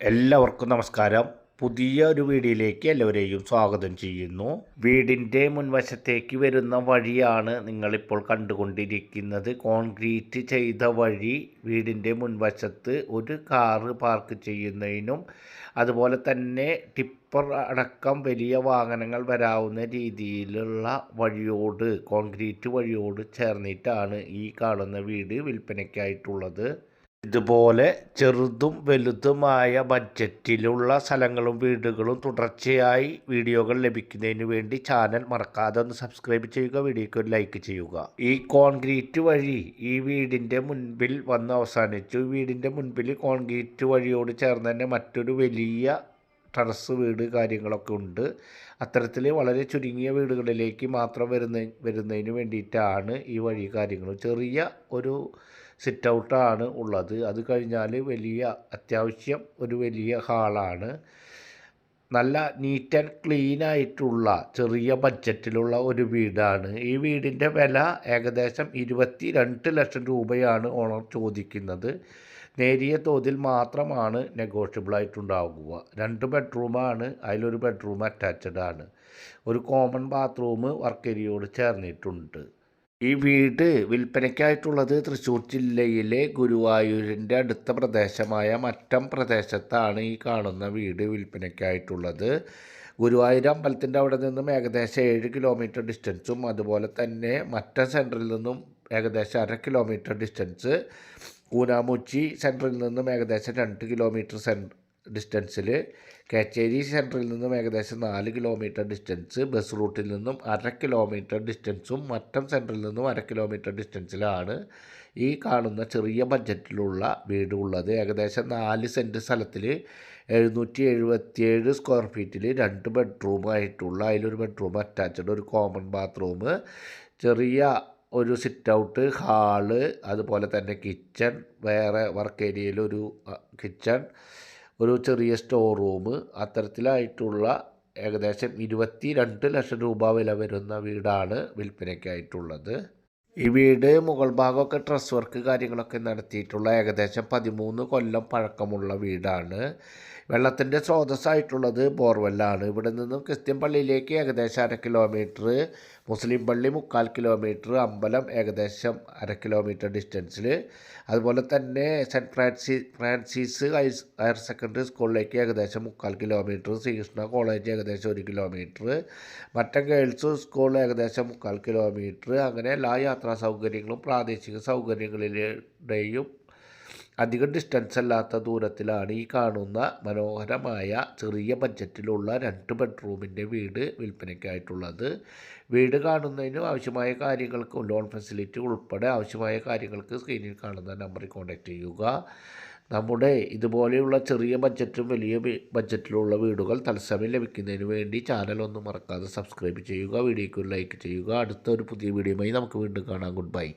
എല്ലാവർക്കും നമസ്കാരം. പുതിയ ഒരു വീഡിയോയിലേക്ക് എല്ലാവരെയും സ്വാഗതം ചെയ്യുന്നു. വീടിൻ്റെ മുൻവശത്തേക്ക് വരുന്ന വഴിയാണ് നിങ്ങളിപ്പോൾ കണ്ടുകൊണ്ടിരിക്കുന്നത്. കോൺക്രീറ്റ് ചെയ്ത വഴി. വീടിൻ്റെ മുൻവശത്ത് ഒരു കാറ് പാർക്ക് ചെയ്യുന്നതിനും അതുപോലെ തന്നെ ടിപ്പർ അടക്കം വലിയ വാഹനങ്ങൾ വരാവുന്ന രീതിയിലുള്ള വഴിയോട്, കോൺക്രീറ്റ് വഴിയോട് ചേർന്നിട്ടാണ് ഈ കാണുന്ന വീട് വിൽപ്പനയ്ക്കായിട്ടുള്ളത്. ഇതുപോലെ ചെറുതും വലുതുമായ ബഡ്ജറ്റിലുള്ള സ്ഥലങ്ങളും വീടുകളും തുടർച്ചയായി വീഡിയോകൾ ലഭിക്കുന്നതിന് വേണ്ടി ചാനൽ മറക്കാതെ ഒന്ന് സബ്സ്ക്രൈബ് ചെയ്യുക, വീഡിയോയ്ക്ക് ഒരു ലൈക്ക് ചെയ്യുക. ഈ കോൺക്രീറ്റ് വഴി ഈ വീടിൻ്റെ മുൻപിൽ വന്ന് അവസാനിച്ചു. വീടിൻ്റെ മുൻപിൽ കോൺക്രീറ്റ് വഴിയോട് ചേർന്ന് തന്നെ മറ്റൊരു വലിയ ടെറസ് വീട് കാര്യങ്ങളൊക്കെ ഉണ്ട്. അത്തരത്തിൽ വളരെ ചുരുങ്ങിയ വീടുകളിലേക്ക് മാത്രം വരുന്നതിന് വേണ്ടിയിട്ടാണ് ഈ വഴി കാര്യങ്ങൾ. ചെറിയ ഒരു സിറ്റ് ഔട്ടാണ് ഉള്ളത്. അത് കഴിഞ്ഞാൽ അത്യാവശ്യം ഒരു വലിയ ഹാളാണ്. നല്ല നീറ്റ് ആൻഡ് ക്ലീൻ ആയിട്ടുള്ള ചെറിയ ബഡ്ജറ്റിലുള്ള ഒരു വീടാണ്. ഈ വീടിൻ്റെ വില ഏകദേശം 22 ലക്ഷം രൂപയാണ് ഓണർ ചോദിക്കുന്നത്. നേരിയ തോതിൽ മാത്രമാണ് നെഗോഷ്യബിൾ ആയിട്ടുണ്ടാകുക. 2 ബെഡ്റൂമാണ്, അതിലൊരു ബെഡ്റൂം അറ്റാച്ച്ഡ് ആണ്. ഒരു കോമൺ ബാത്റൂം വർക്ക് ഏരിയയോട് ചേർന്നിട്ടുണ്ട്. ഈ വീട് വിൽപ്പനയ്ക്കായിട്ടുള്ളത് തൃശ്ശൂർ ജില്ലയിലെ ഗുരുവായൂരിൻ്റെ അടുത്ത പ്രദേശമായ മറ്റം പ്രദേശത്താണ് ഈ കാണുന്ന വീട് വിൽപ്പനയ്ക്കായിട്ടുള്ളത്. ഗുരുവായൂർ അമ്പലത്തിൻ്റെ അവിടെ നിന്നും ഏകദേശം 7 കിലോമീറ്റർ ഡിസ്റ്റൻസും അതുപോലെ തന്നെ മറ്റം സെൻറ്ററിൽ നിന്നും ഏകദേശം 1/2 കിലോമീറ്റർ ഡിസ്റ്റൻസ്, കൂനാമുച്ചി സെൻറ്ററിൽ നിന്നും ഏകദേശം 2 കിലോമീറ്റർ ഡിസ്റ്റൻസിൽ, കേച്ചേരി സെൻറ്ററിൽ നിന്നും ഏകദേശം 4 കിലോമീറ്റർ ഡിസ്റ്റൻസ്, ബസ് റൂട്ടിൽ നിന്നും 1/2 കിലോമീറ്റർ ഡിസ്റ്റൻസും മറ്റം സെൻറ്ററിൽ നിന്നും 1/2 കിലോമീറ്റർ ഡിസ്റ്റൻസിലാണ് ഈ കാണുന്ന ചെറിയ ബഡ്ജറ്റിലുള്ള വീട് ഉള്ളത്. ഏകദേശം 4 സെൻറ്റ് സ്ഥലത്തിൽ 777 സ്ക്വയർ ഫീറ്റിൽ 2 ബെഡ്റൂമായിട്ടുള്ള, അതിലൊരു ബെഡ്റൂം അറ്റാച്ച്ഡ്, ഒരു കോമൺ ബാത്റൂം, ചെറിയ ഒരു സിറ്റ് ഔട്ട്, ഹാള്, അതുപോലെ തന്നെ കിച്ചൺ, വേറെ വർക്ക് ഏരിയയിലൊരു കിച്ചൺ, ഒരു ചെറിയ സ്റ്റോർ റൂം, അത്തരത്തിലായിട്ടുള്ള ഏകദേശം 22 ലക്ഷം രൂപ വില വരുന്ന വീടാണ് വിൽപ്പനയ്ക്കായിട്ടുള്ളത്. ഈ വീട് മുകൾ ഭാഗമൊക്കെ ട്രസ് വർക്ക് കാര്യങ്ങളൊക്കെ നടത്തിയിട്ടുള്ള ഏകദേശം 13 കൊല്ലം പഴക്കമുള്ള വീടാണ്. വെള്ളത്തിൻ്റെ സ്രോതസ്സായിട്ടുള്ളത് ബോർവെല്ലാണ്. ഇവിടെ നിന്നും ക്രിസ്ത്യൻ പള്ളിയിലേക്ക് ഏകദേശം 1/2 കിലോമീറ്റർ, മുസ്ലിം പള്ളി 3/4 കിലോമീറ്റർ, അമ്പലം ഏകദേശം 1/2 കിലോമീറ്റർ ഡിസ്റ്റൻസിൽ, അതുപോലെ തന്നെ സെൻറ്റ് ഫ്രാൻസിസ് ഹയർ സെക്കൻഡറി സ്കൂളിലേക്ക് ഏകദേശം 3/4 കിലോമീറ്റർ, ശ്രീകൃഷ്ണ കോളേജ് ഏകദേശം 1 കിലോമീറ്റർ, മറ്റം ഗേൾസ് സ്കൂൾ ഏകദേശം 3/4 കിലോമീറ്റർ. അങ്ങനെ എല്ലാ യാത്രാ സൗകര്യങ്ങളും പ്രാദേശിക സൗകര്യങ്ങളുടെയും അധികം ഡിസ്റ്റൻസ് അല്ലാത്ത ദൂരത്തിലാണ് ഈ കാണുന്ന മനോഹരമായ ചെറിയ ബഡ്ജറ്റിലുള്ള 2 ബെഡ്റൂമിൻ്റെ വീട് വിൽപ്പനയ്ക്കായിട്ടുള്ളത്. വീട് കാണുന്നതിനും ആവശ്യമായ കാര്യങ്ങൾക്ക്, ലോൺ ഫെസിലിറ്റി ഉൾപ്പെടെ ആവശ്യമായ കാര്യങ്ങൾക്ക് സ്ക്രീനിൽ കാണുന്ന നമ്പറിൽ കോൺടാക്റ്റ് ചെയ്യുക. നമ്മുടെ ഇതുപോലെയുള്ള ചെറിയ ബഡ്ജറ്റും വലിയ ബഡ്ജറ്റിലുള്ള വീടുകൾ തത്സമയം ലഭിക്കുന്നതിന് വേണ്ടി ചാനൽ ഒന്നും മറക്കാതെ സബ്സ്ക്രൈബ് ചെയ്യുക, വീഡിയോയ്ക്ക് ലൈക്ക് ചെയ്യുക. അടുത്ത ഒരു പുതിയ വീഡിയോയുമായി നമുക്ക് വീണ്ടും കാണാം. Good bye.